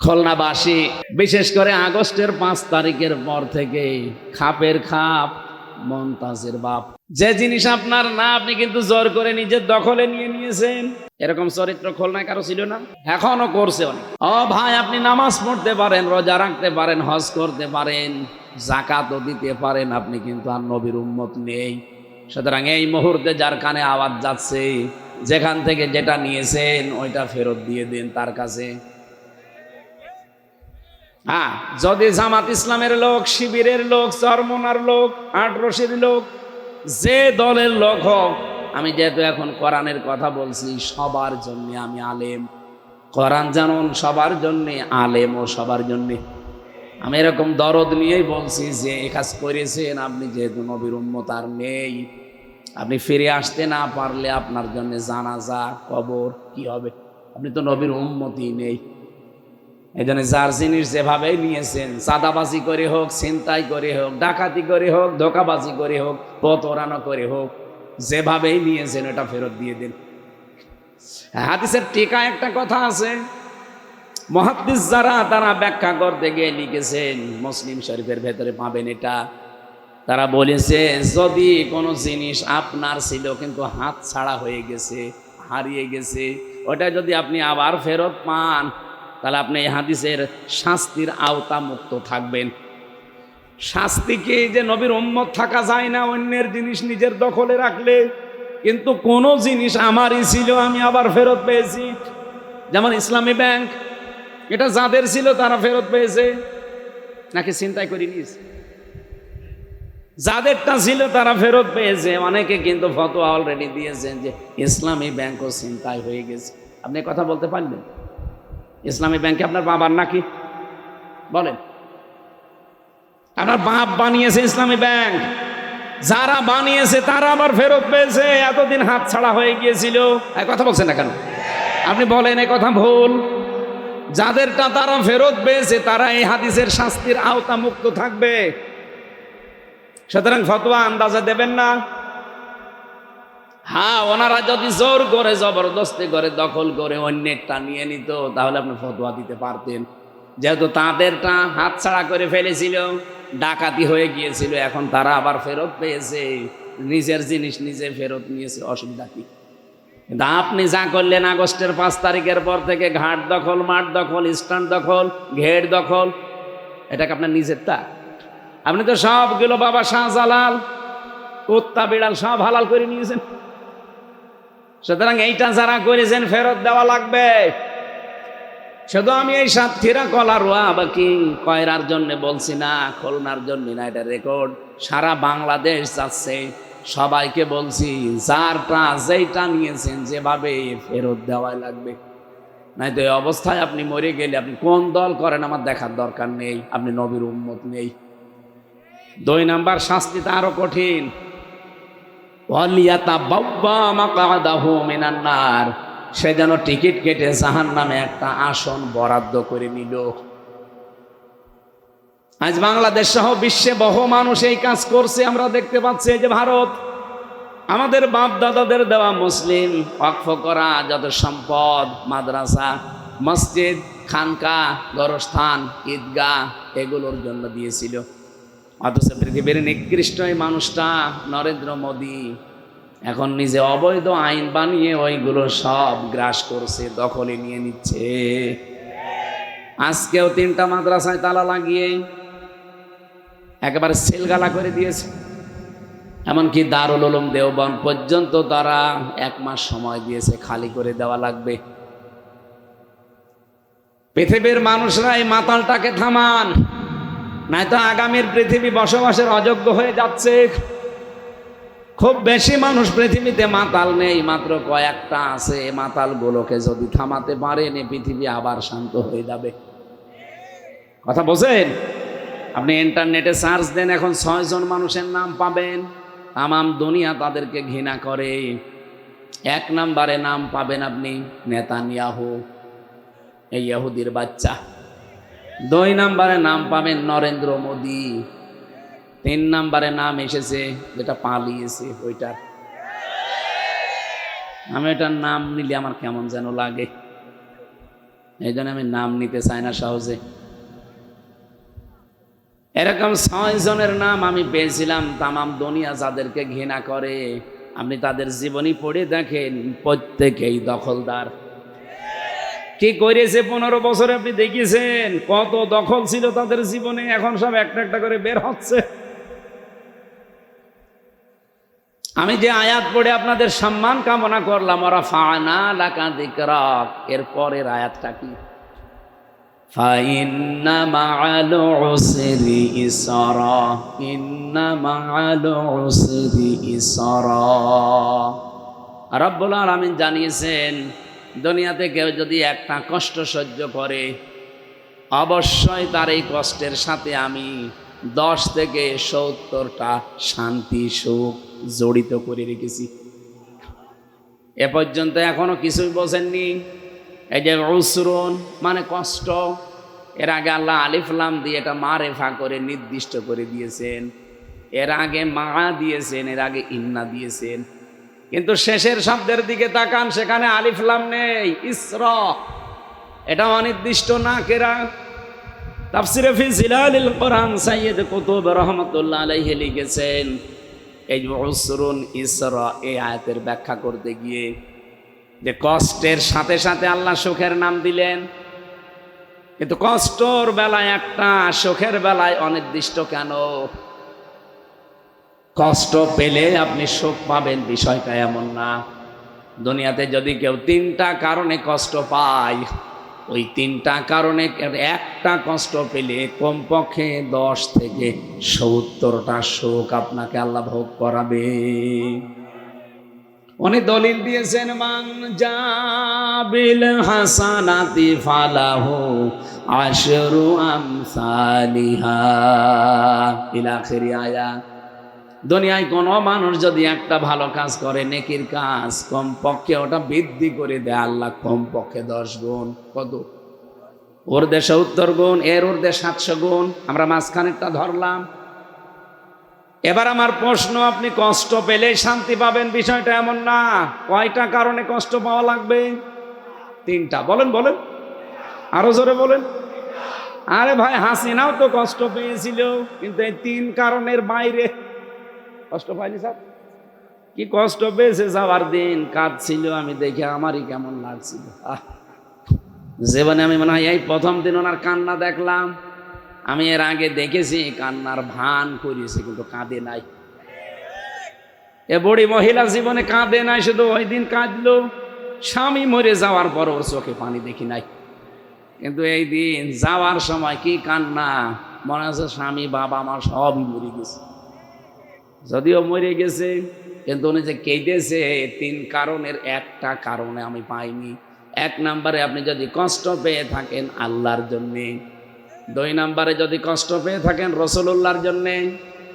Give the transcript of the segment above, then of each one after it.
খুলনাবাসী বিশেষ করে আগস্টের 5 তারিখের পর থেকে খাপের খাপ মমতাজের বাপ, যে জিনিস আপনার না আপনি কিন্তু জোর করে নিজের দখলে নিয়ে নিয়েছেন। এরকম চরিত্র খুলনায় কারো ছিল না, এখনো করছে অনেক। ও ভাই, আপনি নামাজ পড়তে পারেন, রোজা রাখতে পারেন, হজ করতে পারেন, যাকাতও দিতে পারেন, আপনি কিন্তু আর নবীর উম্মত নেই। সুতরাং এই মুহূর্তে যার কানে আওয়াজ যাচ্ছে, যেখান থেকে যেটা নিয়েছেন ওইটা ফেরত দিয়ে দিন তার কাছে। হ্যাঁ, যদি জামাত ইসলামের লোক, শিবিরের লোক, চরমনার লোক, আটরশির লোক, যে দলের লোক হোক, আমি যেহেতু এখন কোরআনের কথা বলছি, সবার জন্য আমি আলেম। কোরআন জানুন সবার জন্য, আলেমও সবার জন্য। আমি এরকম দরদ নিয়েই বলছি যে এ কাজ করেছেন আপনি, যেহেতু নবীর উম্মত আর নেই, আপনি ফিরে আসতে না পারলে আপনার জন্য জানাজা, কবর কি হবে? আপনি তো নবীর উম্মতই নেই। এই জন্য যার জিনিস যেভাবেই নিয়েছেন, চাঁদাবাজি করে হোক, ছিনতাই করে হোক, ডাকাতি করে হোক, ধোকাবাজি করে হোক, প্রতারণা করে হোক, যেভাবেই নিয়েছেন ওটা ফেরত দিয়ে দিন। হাদিসের টিকা একটা কথা আছে, মুহাদ্দিস যারা তারা ব্যাখ্যা করতে গিয়ে লিখেছেন, মুসলিম শরীফের ভেতরে পাবেন এটা। তারা বলেছে যদি কোনো জিনিস আপনার ছিল কিন্তু হাত ছাড়া হয়ে গেছে, হারিয়ে গেছে, ওটা যদি আপনি আবার ফেরত পান, তাহলে আপনি এই হাদিসের শাস্তির আওতা মুক্ত থাকবেন। শাস্তি কি? যে নবীর উম্মত থাকা যায় না অন্যের জিনিস নিজের দখলে রাখলে, কিন্তু কোনো জিনিস আমারই ছিল আমি আবার ফেরত পেয়েছি। যেমন ইসলামী ব্যাংক, এটা যাদের ছিল তারা ফেরত পেয়েছে, নাকি ছিনতাই করে নিয়েছে? যাদেরটা ছিল তারা ফেরত পেয়েছে। অনেকে কিন্তু ফতোয়া অলরেডি দিয়েছেন যে ইসলামী ব্যাংকও ছিনতাই হয়ে গেছে। আপনি কথা বলতে পারবেন? ইসলামী ব্যাংকে আপনার বাবার নাকি? বলেন, আপনার বাপ বানিয়েছে ইসলামী ব্যাংক, যারা বানিয়েছে তারা আবার ফেরত পেয়েছে, এতদিন হাত ছাড়া হয়ে গিয়েছিল। কথা বলছেন না কেন? আপনি বলেন এই কথা ভুল। যাদেরটা তারা ফেরত পেয়েছে তারা এই হাদিসের শাস্তির আওতা মুক্ত থাকবে। সুতরাং ফতোয়া আন্দাজে দেবেন না। হ্যাঁ, ওনারা যদি জোর করে, জবরদস্তি করে, দখল করে অন্যেরটা নিয়ে নিত, তাহলে আপনি ফতোয়া দিতে পারতেন। যেহেতু তাদেরটা হাতছাড়া করে ফেলেছিল, ডাকাতি হয়ে গিয়েছিল, এখন তারা আবার ফেরত পেয়েছে, নিজের জিনিস নিজে ফেরত নিয়েছে, অসুবিধা কি? কিন্তু আপনি যা করলেন আগস্টের 5 তারিখের পর থেকে, ঘাট দখল, মাঠ দখল, স্ট্যান্ড দখল, ঘের দখল, এটাকে আপনার নিজেরটা। আপনি তো সবগুলো বাবা শাহজালাল, কুত্তা বিড়াল সব হালাল করে নিয়েছেন। সুতরাং এইটা যারা করেছেন ফেরত দেওয়া লাগবে। শুধু আমি এই সাতক্ষীরা, কলারোয়া বা কি কয়রার জন্য বলছি না, খুলনার জন্য না, এটা রেকর্ড সারা বাংলাদেশ যাচ্ছে। সবাইকে বলছি, যারটা যেইটা নিয়েছেন যেভাবে ফেরত দেওয়াই লাগবে। নাই তো এই অবস্থায় আপনি মরে গেলে আপনি কোন দল করেন আমার দেখার দরকার নেই, আপনি নবীর উম্মত নেই। 2 নাম্বার শাস্তিটা আরো কঠিন, সে যেন টিকিট কেটে জাহান্নামে একটা আসন বরাদ্দ করে নিল। আজ বাংলাদেশ সহ বিশ্বে বহু মানুষ এই কাজ করছে, আমরা দেখতে পাচ্ছি। যে ভারত, আমাদের বাপ দাদাদের দেওয়া মুসলিম ওয়াকফ করা যত সম্পদ, মাদ্রাসা, মসজিদ, খানকা, গোরস্থান, ঈদগাহ, এগুলোর জন্য দিয়েছিল। অথচ পৃথিবীর নিকৃষ্ট এই মানুষটা নরেন্দ্র মোদী এখন নিজে অবৈধ আইন বানিয়ে ওইগুলো সব গ্রাস করছে, দখলে নিয়ে নিচ্ছে। আজকেও 3টা মাদ্রাসায় তালা লাগিয়ে একেবারে সেলগালা করে দিয়েছে। এমনকি দারুল উলুম দেওবন্দ পর্যন্ত তারা 1 মাস সময় দিয়েছে, খালি করে দেওয়া লাগবে। পৃথিবীর মানুষরা এই মাতালটাকে থামান, নয়তো আগামীর পৃথিবী বসবাসের অযোগ্য হয়ে যাচ্ছে। খুব বেশি মানুষ পৃথিবীতে মাতাল নেই, মাত্র কয়েকটা আছে। মাতালগুলোকে যদি থামাতে পারেন, এই পৃথিবী আবার শান্ত হয়ে যাবে। কথা বোঝেন? আপনি ইন্টারনেটে সার্চ দেন, এখন 6 জন মানুষের নাম পাবেন, তামাম দুনিয়া তাদেরকে ঘৃণা করে। 1 নম্বরে নাম পাবেন আপনি নেতানিয়াহু, এই ইহুদির বাচ্চা। 2 নম্বরে নাম পাবেন নরেন্দ্র মোদী। 3 নম্বরে নাম এসেছে যেটা পালিয়েছে ওইটার। আমি এটার নাম নিলে আমার কেমন যেন লাগে। এই জন্য আমি নাম নিতে চাই না সহজে। এরকম 6 জনের নাম আমি পেয়েছিলাম, তামাম দুনিয়া যাদেরকে ঘৃণা করে আপনি তাদের জীবনী পড়ে দেখেন, প্রত্যেকেই দখলদার। কি করেছে 15 বছরে আপনি দেখিয়েছেন? কত দখল ছিল তাদের জীবনে, এখন সব একটা একটা করে বের হচ্ছে। আমি যে আয়াত পড়ে আপনাদের সম্মান কামনা করলাম, রাফা'না লাকা যিকরাক, এর পরের আয়াতটা কি? ফাইন্না মা'আল উসরি ইসরা, ইন্না মা'আল উসরি ইসরা। রব্বুল আলামিন জানিয়েছেন, দুনিয়াতে কেউ যদি একটা কষ্ট সহ্য করে, অবশ্যই তার এই কষ্টের সাথে আমি 10 থেকে 70টা শান্তি সুখ জড়িত করে রেখেছি। এ পর্যন্ত এখনো কিছুই বোঝেননি। এই যে উসরুন মানে কষ্ট, এর আগে আল্লাহ আলিফ লাম দিয়ে এটা মারেফা করে নির্দিষ্ট করে দিয়েছেন, এর আগে মা দিয়েছেন, এর আগে ইন্না দিয়েছেন। কিন্তু শেষের শব্দের দিকে তাকান, সেখানে আলিফ লাম নেই, ইসরা, এটা অনির্দিষ্ট না কেরা। তাফসিরে ফি জিলালিল কোরআন সাইয়্যিদ কুতুব রাহমাতুল্লাহ আলাইহি লিখেছেন, এই যে উসরুন ইসরা, এই আয়াতের ব্যাখ্যা করতে গিয়ে যে কষ্টের সাথে সাথে আল্লাহ সুখের নাম দিলেন, কিন্তু কষ্টর বেলায় একটা, সুখের বেলায় অনির্দিষ্ট কেন? কষ্ট পেলে আপনি সুখ পাবেন বিষয়টা এমন না। দুনিয়াতে যদি কেউ 3টা কারণে কষ্ট পায়, ওই 3টা কারণে একটা কষ্ট পেলে কমপক্ষে 10 থেকে 70টা সুখ আপনাকে আল্লাহ ভোগ করাবে। উনি দলিল দিয়েছেন, মান জাবিল হাসানাতি ফালাহু আশরু আমসালিহা ইলা আখিরি আয়াত। দুনিয়ায় কোনো মানুষ যদি একটা ভালো কাজ করে, নেকির কাজ, কমপক্ষে ওটা বৃদ্ধি করে দেয় আল্লাহ কমপক্ষে 10 গুণ। কত? ওর দেশে 70 গুণ, এর ওর দেশে 700 গুণ, আমরা মাঝখানেরটা ধরলাম। এবার আমার প্রশ্ন, আপনি কষ্ট পেলেই শান্তি পাবেন বিষয়টা এমন না। কয়টা কারণে কষ্ট পাওয়া লাগবে? 3টা। বলেন বলেন, আরো জোরে বলেন। আরে ভাই, হাসিনাও তো কষ্ট পেয়েছিল, কিন্তু এই 3 কারণের বাইরে কষ্ট পাইনি। স্যার কি কষ্ট পেয়েছে, যাওয়ার দিন কাঁদছিল, আমি দেখে আমারই কেমন লাগছিল। জীবনে আমি মনে হয় এই প্রথম দিন ওনার কান্না দেখলাম। আমি এর আগে দেখেছি কান্নার ভান করেছে, কিন্তু কাঁদে নাই। এ বুড়ি মহিলা জীবনে কাঁদে নাই, শুধু ওই দিন কাঁদলো। স্বামী মরে যাওয়ার পর ওর চোখে পানি দেখি নাই, কিন্তু এই দিন যাওয়ার সময় কি কান্না, মনে হচ্ছে স্বামী বাবা আমার সবই মরে গেছে। যদিও মরে গেছে, কিন্তু উনি যে কেঁদেছে 3 কারণের একটা কারণে আমি পাইনি। 1 নম্বরে আপনি যদি কষ্ট পেয়ে থাকেন আল্লাহর জন্যে, 2 নম্বরে যদি কষ্ট পেয়ে থাকেন রাসূলুল্লাহর জন্যে,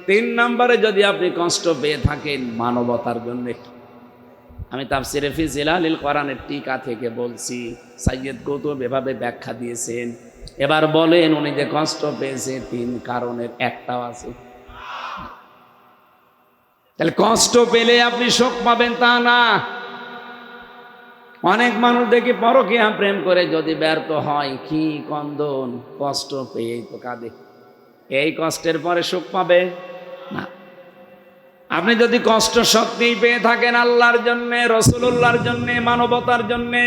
3 নম্বরে যদি আপনি কষ্ট পেয়ে থাকেন মানবতার জন্যে। আমি তাফসিরে ফি জিলালিল কোরআনের টিকা থেকে বলছি, সাইয়্যিদ কুতুব এভাবে ব্যাখ্যা দিয়েছেন। এবার বলেন, উনি যে কষ্ট পেয়েছে 3 কারণের একটাও আছে? তাহলে কষ্ট পেলে আপনি সুখ পাবেন তা না। অনেক মানুষ দেখি পরকীয়া প্রেম করে যদি ব্যর্থ হয়, কি কন্দন, কষ্ট পেয়েই তো কাঁদে। এই কষ্টের পরে সুখ পাবে না। আপনি যদি কষ্ট সত্যিই পেয়ে থাকেন আল্লাহর জন্যে, রাসূলুল্লাহর জন্যে, মানবতার জন্যে,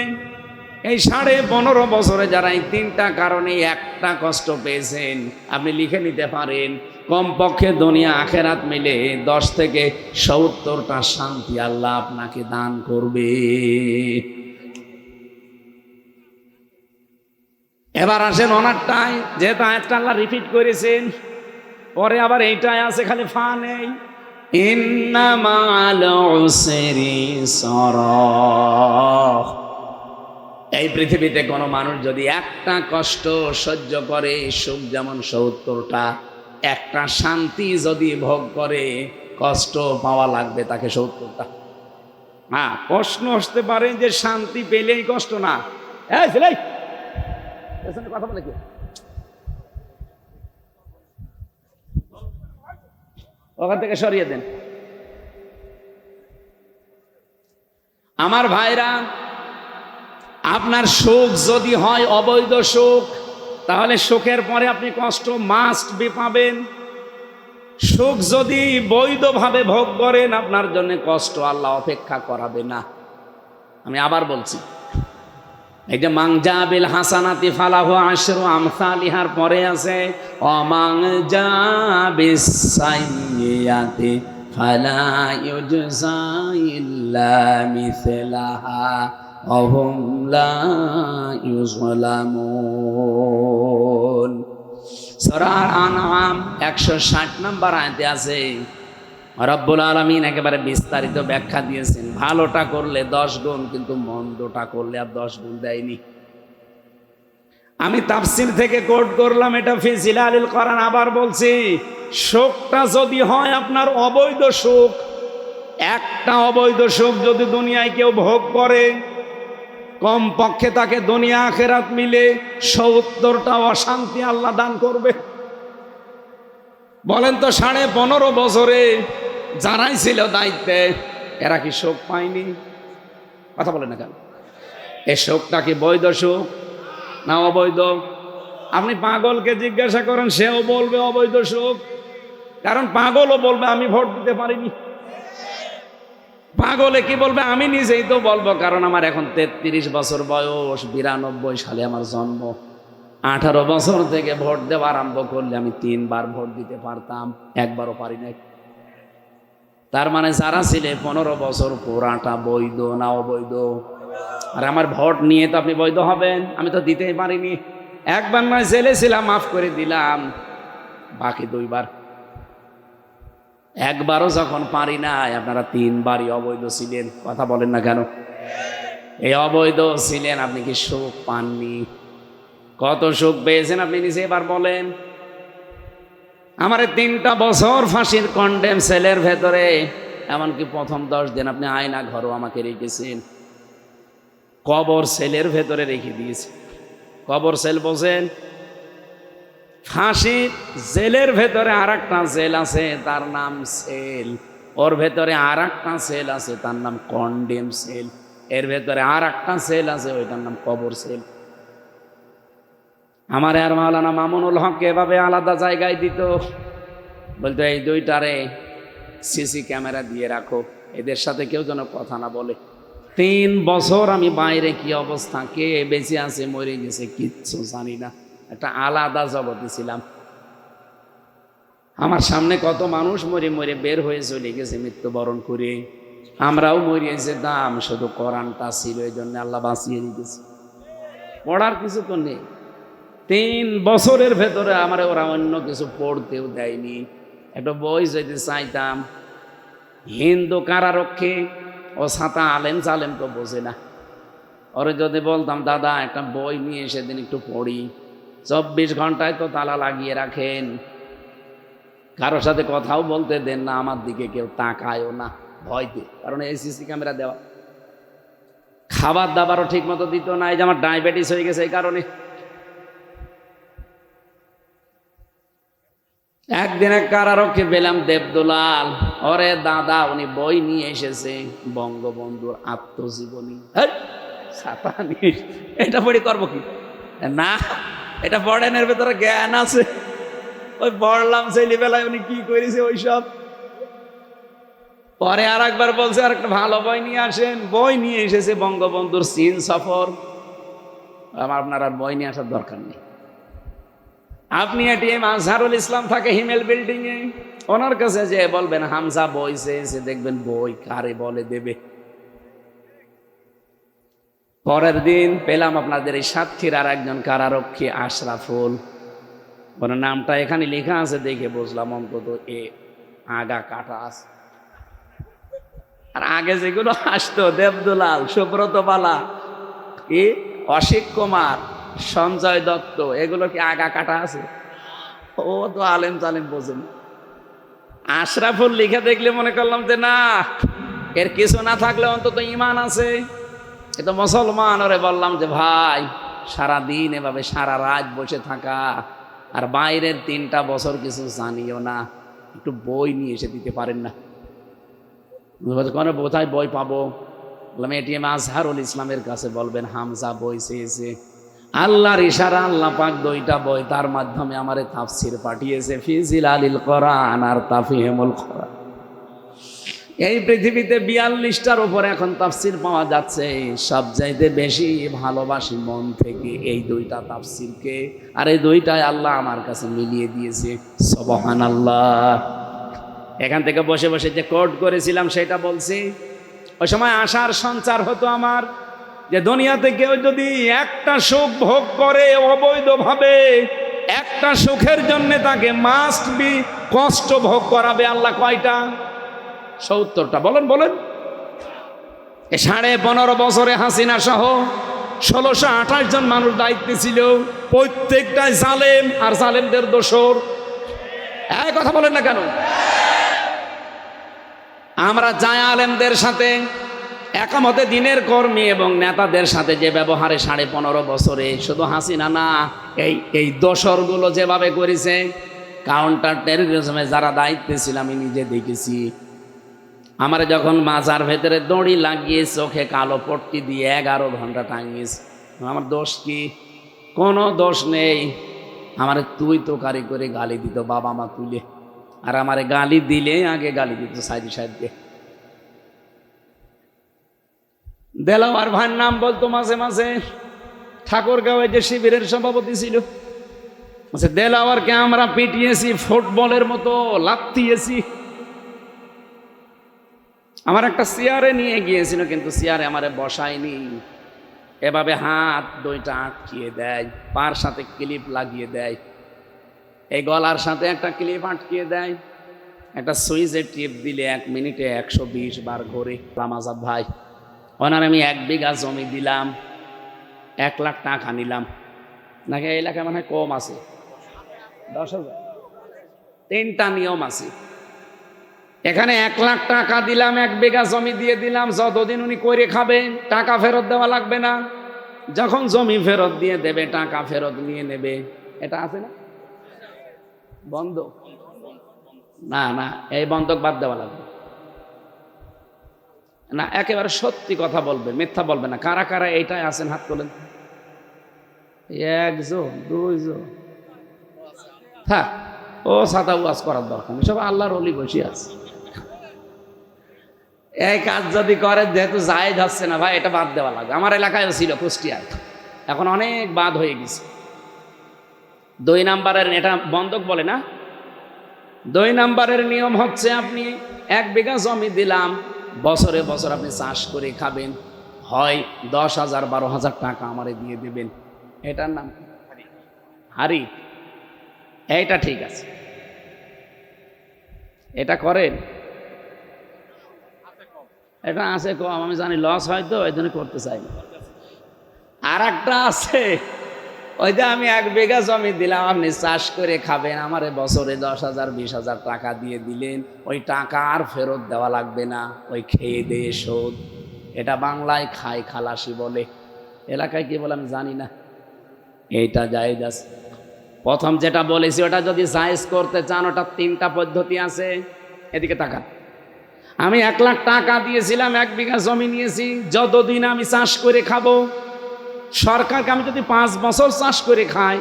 এই 15.5 বছরে যারা এই 3টা কারণে একটা কষ্ট পেয়েছেন, আপনি লিখে নিতে পারেন, কমপক্ষে দুনিয়া আখেরাত মিলে 10 থেকে 70টা শান্তি আল্লাহ আপনাকে দান করবে। এবার আসেন ওনারটাই, যেহেতু আয়াতটা আল্লাহ রিপিট করেছেন, পরে আবার এইটাই আছে, খালি ফা নেই। ইন্না মা'আল উসরি ইসরা। এই পৃথিবীতে কোনো মানুষ যদি একটা কষ্ট সহ্য করে, সুখ যেমন 70টা, একটা শান্তি যদি ভোগ করে, কষ্ট পাওয়া লাগবে তাকে 70টা। হ্যাঁ, প্রশ্ন আসতে পারে যে শান্তি পেলেই কষ্ট না। এই ছেলে, কথা বলে কি, ওখান থেকে সরিয়ে দেন। আমার ভাইরা, আপনার সুখ যদি হয় অবৈধ সুখ, তাহলে সুখের পরে আপনি কষ্ট মাস্ট বি পাবেন। সুখ যদি বৈধভাবে ভোগ করেন, আপনার জন্য কষ্ট আল্লাহ অপেক্ষা করাবে না। আমি আবার বলছি, এই যে মাংজা বিল হাসানাতি ফালাহু আশরু আমসালিহার পরে আছে অমাংজা বিস সাইয়্যাতি ফালা ইউজজা ইল্লা মিসলাহা ওয়া হুম লা ইউযলামুন। সূরা আনআম 160 নম্বর আয়াতে আছে রব্বুল আলামিন একেবারে বিস্তারিত ব্যাখ্যা দিয়েছেন। ভালোটা করলে 10 গুণ, কিন্তু মন্দটা করলে আর 10 গুণ দেয়নি। আমি তাফসীর থেকে কোট করলাম, এটা ফি জিলালিল কোরআন। আবার বলছি, সুখটা যদি হয় আপনার অবৈধ সুখ, একটা অবৈধ সুখ যদি দুনিয়ায় কেউ ভোগ করে, কম পক্ষে তাকে দুনিয়া আখিরাত মিলে 70টা অশান্তি আল্লাহ দান করবে। বলেন তো 15.5 বছরে যারাই ছিল দায়িত্বে, এরা কি সুখ পায়নি? কথা বলে না কেন? এই সুখটা কি বৈধ সুখ না অবৈধ? আপনি পাগলকে জিজ্ঞাসা করেন, সেও বলবে অবৈধ সুখ। কারণ পাগলও বলবে আমি ভোট দিতে পারিনি। পাগলে কি বলবে? আমি নিজেই তো বলবো, কারণ আমার এখন 33 বছর বয়স, 92 সালে আমার জন্ম। 18 বছর থেকে ভোট দেওয়া আরম্ভ করলে আমি 3 বার ভোট দিতে পারতাম, একবারও পারি নাই। তার মানে যারা ছিলে 15 বছর পুরাটা বৈধ না অবৈধ? আর আমার ভোট নিয়ে তো আপনি বৈধ হবেন? আমি তো দিতেই পারিনি। একবার নয় জেলে ছিলাম, মাফ করে দিলাম, বাকি 2 বার। একবারও যখন পারি নাই, আপনারা 3 বারই অবৈধ ছিলেন। কথা বলেন না কেন? এই অবৈধ ছিলেন, আপনি কি সুখ পাননি? কত সুখ পেয়েছেন আপনি নিজে এবার বলেন। আমার 3টা বছর ফাঁসির কন্ডেম সেলের ভেতরে, এমনকি প্রথম 10 দিন আপনি আয়না ঘরও আমাকে রেখেছেন। কবর সেলের ভেতরে রেখে দিয়েছে। কবর সেল বোঝেন? ফাঁসি জেলের ভেতরে আর একটা জেল আছে, তার নাম সেল। ওর ভেতরে আর একটা সেল আছে, তার নাম কন্ডেম সেল। এর ভেতরে আর একটা সেল আছে, ওইটার নাম কবর সেল। আমার আর মাওলানা মামুনুল হককে এভাবে আলাদা জায়গায় দিত, বলতো এই 2টারে সিসি ক্যামেরা দিয়ে রাখো, এদের সাথে কেউ যেন কথা না বলে। 3 বছর আমি বাইরে কি অবস্থা, কে বেঁচে আছে মরে গেছে কিচ্ছু জানি না, একটা আলাদা জগতে ছিলাম। আমার সামনে কত মানুষ মরে মরে বের হয়ে চলে গেছে মৃত্যুবরণ করে, আমরাও মরিয়ে যেতাম, শুধু কোরআনটা ছিল, এই জন্য আল্লাহ বাঁচিয়ে দিয়েছে। পড়ার কিছু তো নেই। 3 বছরের ভেতরে আমার ওরা অন্য কিছু পড়তেও দেয়নি। একটা বই যদি চাইতাম, হিন্দু কারারক্ষী, ও ছাতা আলেম চালেম তো বোঝে না, ওরে যদি বলতাম দাদা একটা বই নিয়ে সেদিন একটু পড়ি, 24 ঘন্টায় তো তালা লাগিয়ে রাখেন, কারোর সাথে কথাও বলতে দেন না, আমার দিকে কেউ তাকায়ও না ভয়তে, কারণ এই সিসি ক্যামেরা দেওয়া। খাবার দাবারও ঠিক মতো দিত না, এই যে আমার ডায়াবেটিস হয়ে গেছে এই কারণে। একদিন এক কারারক্ষী পেলাম, দেবদুলাল, ওরে দাদা উনি বই নিয়ে এসেছে বঙ্গবন্ধুর আত্মজীবনী। ছাতা নিয়ে এটা পড়ে করবো কি? না, এটা পড়েন, এর ভেতরে জ্ঞান আছে। ওই পড়লাম ছেলেবেলায় উনি কি করেছে ওইসব। পরে আর একবার বলছে আর একটা ভালো বই নিয়ে আসেন, বই নিয়ে এসেছে বঙ্গবন্ধুর চীন সফর। আপনার আর বই নিয়ে আসার দরকার নেই। আপনি এটিএম আজহারুল ইসলাম থাকে হিমেল বিল্ডিং এ, ওনার কাছে যে বলবেন হামজা বই চেয়েছে, দেখবেন বই কারে বলে দেবে। পরের দিন পেলাম আপনাদের এই সাতক্ষীর আর একজন কারারক্ষী আশরাফুল, ওনার নামটা এখানে লেখা আছে, দেখে বুঝলাম অন্তত এ আগা কাটা আছে। আর আগে যেগুলো আসতো দেবদুলাল, সুব্রত বালা, কি অসিত কুমার, সঞ্জয় দত্ত, এগুলো কি আগা কাটা আছে? ও তো আলেম তালেম বোঝেন। আশরাফুল লিখে দেখলে মনে করলাম যে না, এর কিছু না থাকলে অন্তত ইমান আছে, এ তো মুসলমান। ওরে বললাম যে ভাই, সারাদিন এভাবে সারা রাত বসে থাকা আর বাইরের 3টা বছর কিছু জানিও না, একটু বই নিয়ে এসে দিতে পারেন না? কোথায় বই পাবো? বললাম এটিএম আজহারুল ইসলামের কাছে বলবেন হামজা বই চেয়েছে, আল্লাহর ইশারা আল্লাহ পাক দুইটা বই তার মাধ্যমে আমারে তাফসির পাঠিয়েছে, ফি জিলালিল কোরআন আর তাফহিমুল কোরআন। এই পৃথিবীতে 42টার উপর এখন তাফসির পাওয়া যাচ্ছে, সবচাইতে বেশি ভালোবাসি মন থেকে এই দুইটা তাফসিরকে, আর এই দুইটাই আল্লাহ আমার কাছে মিলিয়ে দিয়েছে। সুবহানাল্লাহ। এখান থেকে বসে বসে যে কোট করেছিলাম সেটা বলছি, ওই সময় আশার সঞ্চার হতো আমার যে দুনিয়াতে কেউ যদি একটা সুখ ভোগ করে অবৈধভাবে, একটা সুখের জন্য তাকে মাস্ট বি কষ্ট ভোগ করাবে আল্লাহ কয়টা? 70টা। বলেন বলেন। 15.5 বছরে হাসিনা সহ 1628 জন মানুষ দায়িত্বে ছিল, প্রত্যেকটাই জালেম আর জালেমদের দোসর। এই কথা বলেন না কেন? আমরা জায়া আলেমদের সাথে একামতে দিনের কর্মী এবং নেতাদের সাথে যে ব্যবহারে 15.5 বছরে, শুধু হাসিনা না, এই দোসরগুলো যেভাবে করেছে, কাউন্টার টেররিজমে যারা দায়িত্বে ছিল আমি নিজে দেখেছি। আমার যখন মাজার ভেতরে দড়ি লাগিয়ে চোখে কালো পট্টি দিয়ে 11 ঘন্টা টাঙিয়েছে, আমার দোষ কি? কোনো দোষ নেই। আমার তুই তো কারি করে গালি দিত বাবা মা তুলে, আর আমারে গালি দিলে আগে গালি দিত সাইদি সাহেবকে। দেলাওয়ার ভাইয়ের নাম বলতো মাঝে মাঝে, ঠাকুরগাঁওয়ে যে শিবিরের সভাপতি ছিল, দেলাওয়ারকে আমরা পিটিয়েছি, ফুটবলের মতো লাথিয়েছি। আমার একটা চেয়ারে নিয়ে গিয়েছিল, কিন্তু চেয়ারে আমারে বসায়নি, এভাবে হাত দুইটা আটকিয়ে দেয়, পার সাথে ক্লিপ লাগিয়ে দেয়, এই গলার সাথে একটা ক্লিপ আটকিয়ে দেয়, একটা সুইচের টিপ দিলে 1 মিনিটে 120 বার ঘোরে। রামাজাদ ভাই, ওনার আমি 1 বিঘা জমি দিলাম, 1 লাখ টাকা নিলাম, নাকি এই এলাকায় মনে হয় কম আছে, 10,000। 3টা নিয়ম আছে এখানে। 1 লাখ টাকা দিলাম, 1 বিঘা জমি দিয়ে দিলাম, যতদিন উনি করে খাবেন টাকা ফেরত দেওয়া লাগবে না, যখন জমি ফেরত দিয়ে দেবে টাকা ফেরত নিয়ে নেবে। এটা আছে না? বন্ধক? না না, এই বন্ধক বাদ দেওয়া লাগবে না, একেবারে সত্যি কথা বলবে, মিথ্যা বলবে না। কারা কারা এইটাই আছেন হাত তোলেন। 1 জন 2 জন থাক, ও ছাতা ওয়াজ করার দরকার নেই, সব আল্লাহর ওলি বসে আছে। এই কাজ যদি করে, যেহেতু জায়েজ হচ্ছে না ভাই, এটা বাদ দেওয়া লাগবে। আমার এলাকায়ও ছিল কুষ্টিয়ায়, এখন অনেক বাদ হয়ে গেছে। 2 নাম্বারের, এটা বন্ধক বলে না, 2 নাম্বারের নিয়ম হচ্ছে আপনি 1 বিঘা জমি দিলাম, বছরে বছর আপনি চাষ করে খাবেন, হয় 10,000 12,000 টাকা আমারে দিয়ে দেবেন। এটার নাম হারি। এইটা ঠিক আছে, এটা করেন। এটা আছে কম, আমি জানি লস হয় তো, এই জন্য করতে চাই না। আর একটা আছে, ওই যে আমি 1 বিঘা জমি দিলাম, আপনি চাষ করে খাবেন, আমারে বছরে 10,000 20,000 টাকা দিয়ে দিলেন, ওই টাকা আর ফেরত দেওয়া লাগবে না, ওই খেয়ে দিয়ে শোধ। এটা বাংলায় খাই খালাসি বলে, এলাকায় কি বলে আমি জানি না। এইটা জায়েজ আছে। প্রথম যেটা বলেছি ওটা যদি জায়েজ করতে চান, ওটা 3টা পদ্ধতি আছে। এদিকে তাকান। আমি 1 লাখ টাকা দিয়েছিলাম, 1 বিঘা জমি নিয়েছি, যতদিন আমি চাষ করে খাবো, সরকারকে আমি যদি 5 বছর চাষ করে খাই,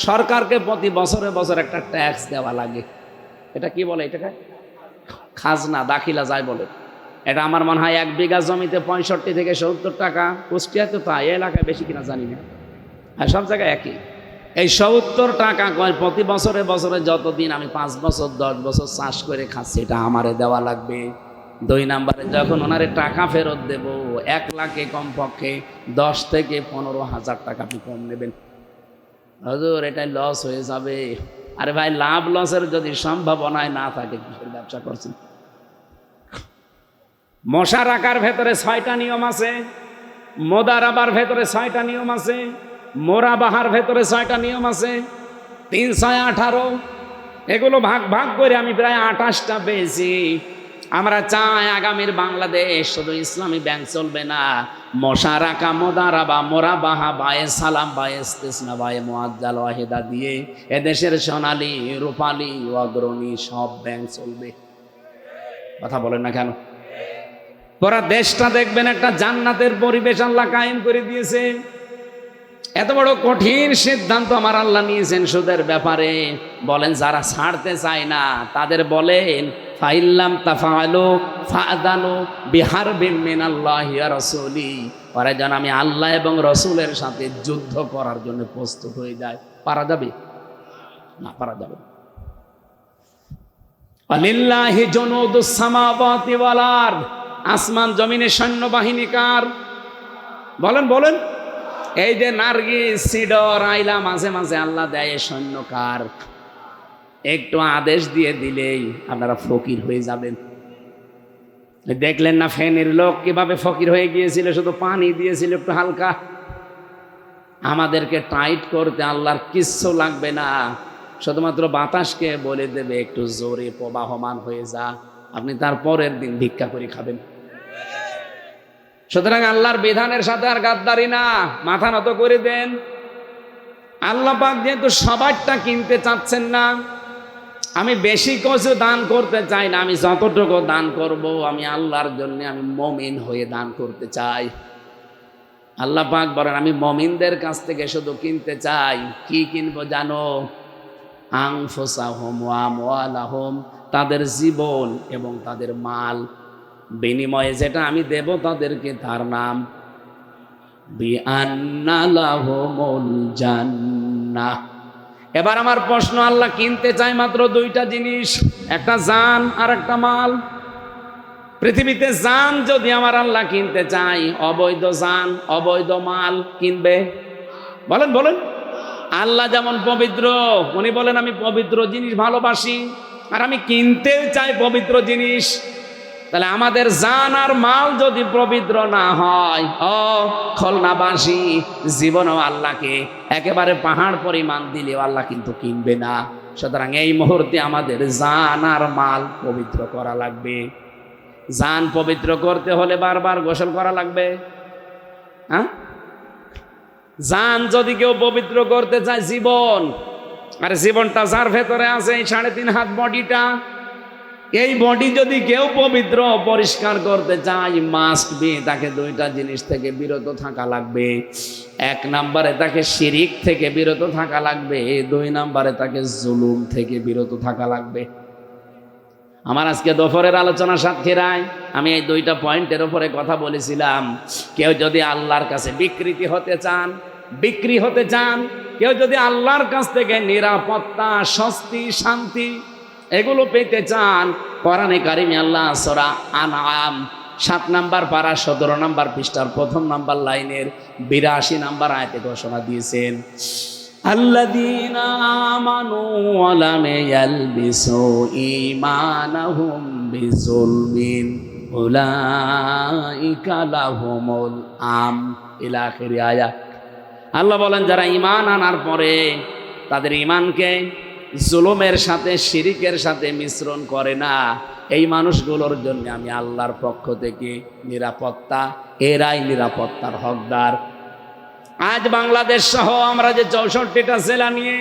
সরকারকে প্রতি বছরে বছর একটা ট্যাক্স দেওয়া লাগে। এটা কি বলে? এটাকে খাজনা, দাখিলা যায় বলে। এটা আমার মনে হয় 1 বিঘা জমিতে 65 থেকে 70 টাকা। কুষ্টিয়াতে তো এই এলাকায় বেশি কিনা জানি না, আর সব জায়গায় একই। এই 70 টাকা প্রতি বছরে বছরে যতদিন আমি 5 বছর 10 বছর চাষ করে খাচ্ছি, এটা আমারে দেওয়া লাগবে। 2 নাম্বারে যখন ওনারে টাকা ফেরত দেব, 1 লাখে কমপক্ষে 10 থেকে 15,000 টাকা আপনি কম নেবেন। হুজুর এটা লস হয়ে যাবে। আরে ভাই, লাভ লসের যদি সম্ভাবনায় না থাকে, কিসের ব্যবসা করছেন? মশা রাখার ভেতরে 6টা নিয়ম আছে, মোদারাবার ভেতরে 6টা নিয়ম আছে, মোরাবাহার ভেতরে 6টা নিয়ম আছে, 3 6 18। এগুলো ভাগ ভাগ করে আমি প্রায় 28টা পেয়েছি। আমরা চাই আগামীর বাংলাদেশ শুধু ইসলামী ব্যাংক চলবে না, মশারাকা, মোদারাবা, মোরাবাহা, বায়ে সালাম, বায়ে ইস্তিসনা, বায়ে মুআজ্জাল ওয়াহিদা দিয়ে এদেশের সোনালী রূপালী অগ্রণী সব ব্যাংক চলবে। কথা বলেন না কেন? পুরা দেশটা দেখবেন একটা জান্নাতের পরিবেশ আল্লাহ কায়েম করে দিয়েছে। এত বড় কঠিন সিদ্ধান্ত আমার আল্লাহ নিয়েছেন সুদের ব্যাপারে। বলেন যারা ছাড়তে চায় না তাদের বলেন ফাইল্লাম তাফালু ফাদানু বিহারবিম মিনাল্লাহি ওয়া রাসূলি, ওরা যেন আমি আল্লাহ এবং রসুলের সাথে যুদ্ধ করার জন্য প্রস্তুত হয়ে যায়। পারা যাবে না? পারা যাবে। আলিল্লাহি জুনুদুস সামাওয়াতি ওয়াল আরদ, আসমান জমিনের সৈন্যবাহিনী কার? বলেন বলেন। এই যে নার্গিস সিডর আইলা মাঝে মাঝে আল্লাহ দেয় সৈন্য কার? একটু আদেশ দিয়ে দিলেই আপনারা ফকির হয়ে যাবেন। দেখলেন না ফেনীর লোক কিভাবে ফকির হয়ে গিয়েছিল? শুধু পানি দিয়েছিল একটু হালকা। আমাদেরকে টাইট করতে আল্লাহর কিচ্ছু লাগবে না, শুধুমাত্র বাতাসকে বলে দেবে একটু জোরে প্রবাহমান হয়ে যা, আপনি তার পরের দিন ভিক্ষা করে খাবেন। সুতরাং আল্লাহর বিধানের সাথে আর গাদ্দারি না, মাথা নত করে দেন। আল্লাহ পাক যেহেতু সবারটা কিনতে চাচ্ছেন না, আমি বেশি কিছু দান করতে চাই না, আমি যতটুকু দান করব আমি আল্লাহর জন্য, আমি মুমিন হয়ে দান করতে চাই। আল্লাহ পাক বলেন আমি মুমিনদের কাছ থেকে শুধু কিনতে চাই। কি কিনবো জানো? আনফুসাহুম ওয়া আমওয়ালাহুম, তাদের জীবন এবং তাদের মাল। বিনিময়ে যেটা আমি দেব তাদেরকে তার নাম বিআন্না লাহুমুল জান্নাহ। এবার আমার প্রশ্ন, আল্লাহ কিনতে চায় মাত্র দুইটা জিনিস, একটা জান আর একটা মাল। পৃথিবীতে জান যদি আমার আল্লাহ কিনতে চাই, অবৈধ জান অবৈধ মাল কিনবে? বলেন বলেন। আল্লাহ যেমন পবিত্র, উনি বলেন আমি পবিত্র জিনিস ভালোবাসি, আর আমি কিনতে চাই পবিত্র জিনিস। তাহলে আমাদের জান আর মাল যদি পবিত্র না হয়, খলনাবাসী জীবনও আল্লাহকে একেবারে পাহাড় পরিমাণ দিলেও আল্লাহ কিন্তু কিনবে না। সুতরাং এই মুহূর্তে আমাদের জান আর মাল পবিত্র করা লাগবে। জান পবিত্র করতে হলে বারবার গোসল করা লাগবে। হ্যাঁ, জান যদি কেউ পবিত্র করতে চায়, জীবন, আর জীবনটা যার ভেতরে আছে এই 3.5 হাত বডিটা, এই বডি যদি কেউ পবিত্র পরিষ্কার করতে চায়, মাস্ট বি তাকে দুইটা জিনিস থেকে বিরত থাকা লাগবে। 1 নম্বরে তাকে শিরিক থেকে বিরত থাকা লাগবে, 2 নম্বরে তাকে জুলুম থেকে বিরত থাকা লাগবে। আমার আজকে দুপুরের আলোচনা সাক্ষীরায় আমি এই 2টা পয়েন্টের উপরে কথা বলেছিলাম। কেউ যদি আল্লাহর কাছে বিকৃতি হতে চান, বিক্রি হতে চান, কেউ যদি আল্লাহর কাছ থেকে নিরাপত্তা, স্বস্তি, শান্তি এগুলো পেতে চান, কোরআনে কারিমে আল্লাহ সূরা আনআম 7 নম্বর পারা 17 নম্বর পৃষ্ঠার 1ম নম্বর লাইনের 82 নম্বর আয়াতে ঘোষণা দিয়েছেন, আল্লাযীনা আমানু ওয়া লাম ইয়ালবিসু ঈমানাহুম বিযুলমিন উলাইকা লাহুমুল আম ইলা আখিরি আয়াত। আল্লাহ বলেন যারা ঈমান আনার পরে তাদের ঈমানকে জুলুমের সাথে, শিরিকের সাথে মিশ্রণ করে না, এই মানুষগুলোর জন্য আমি আল্লাহর পক্ষ থেকে নিরাপত্তা, এরাই নিরাপত্তার হকদার। আজ বাংলাদেশ সহ আমরা যে 64টা জেলা নিয়ে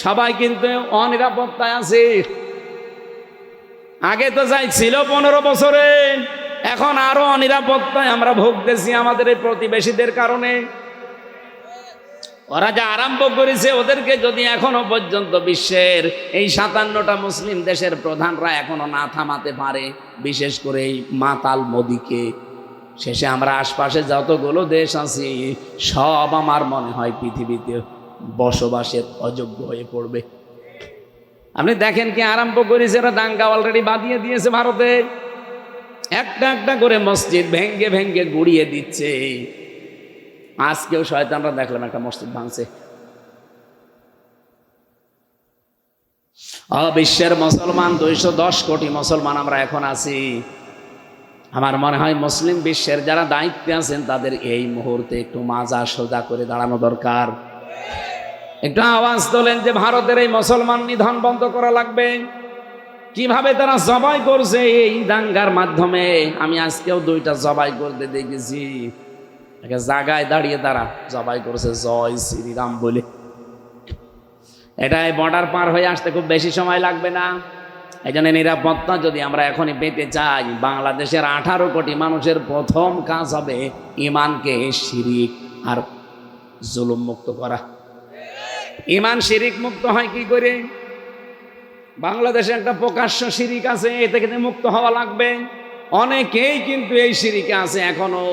সবাই কিন্তু অনিরাপত্তায় আছে। আগে তো যাই ছিল 15 বছরে, এখন আরো অনিরাপত্তায় আমরা ভুগতেছি আমাদের এই প্রতিবেশীদের কারণে। ওরা যা আরম্ভ করেছে, ওদেরকে যদি এখনো পর্যন্ত বিশ্বের এই 57টা মুসলিম দেশের প্রধানরা এখনো না থামাতে পারে, বিশেষ করে এই মাতাল মোদিকে, শেষে আমরা আশপাশে যতগুলো দেশ আছি সব আমার মনে হয় পৃথিবীতে বসবাসের অযোগ্য হয়ে পড়বে। আপনি দেখেন কি আরম্ভ করেছে, ওরা দাঙ্গা অলরেডি বাঁধিয়ে দিয়েছে ভারতে। একটা একটা করে মসজিদ ভেঙ্গে ভেঙ্গে গুড়িয়ে দিচ্ছে। আজকেও শয়তানরা দেখলাম একটা মসজিদ ভাঙছে। বিশ্বের মুসলমান 210 কোটি মুসলমান আমরা এখন আছি। আমার মনে হয় মুসলিম বিশ্বের যারা দায়িত্বে আছেন তাদের এই মুহূর্তে একটু মাজা সোজা করে দাঁড়ানো দরকার। একটু আওয়াজ তোলেন যে ভারতের এই মুসলমান নিধন বন্ধ করা লাগবে। কিভাবে তারা জবাই করছে এই দাঙ্গার মাধ্যমে। আমি আজকেও 2টা জবাই করতে দেখেছি, একটা জায়গায় দাঁড়িয়ে তারা জবাই করেছে জয় শ্রীরাম বলে। এটাই বর্ডার পার হয়ে আসতে খুব বেশি সময় লাগবে না। এই জন্য নিরাপত্তা যদি আমরা এখনই পেতে চাই, বাংলাদেশের 18 কোটি মানুষের প্রথম কাজ হবে ইমানকে শিরিক আর জুলুম মুক্ত করা। ইমান শিরিক মুক্ত হয় কি করে? বাংলাদেশে একটা প্রকাশ্য শিরিক আছে, এ থেকে মুক্ত হওয়া লাগবে। অনেকেই কিন্তু এই শিরিকে আছে এখনো,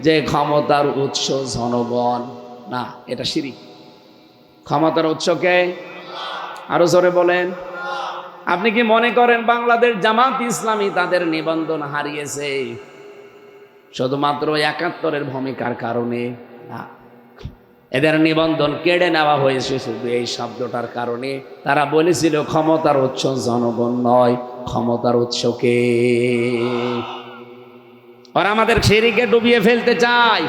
যে ক্ষমতার উৎস জনগণ না, এটা শিরিক। ক্ষমতার উৎসকে আরো জোরে বলেন। আপনি কি মনে করেন বাংলাদেশ জামাত ইসলামী তাদের নিবন্ধন হারিয়েছে শুধুমাত্র 71-এর ভূমিকার কারণে? না, এদের নিবন্ধন কেড়ে নেওয়া হয়েছে শুধু এই শব্দটার কারণে। তারা বলেছিল ক্ষমতার উৎস জনগণ নয়, ক্ষমতার উৎসকে। ওরা আমাদের শিরিকে ডুবিয়ে ফেলতে চায়।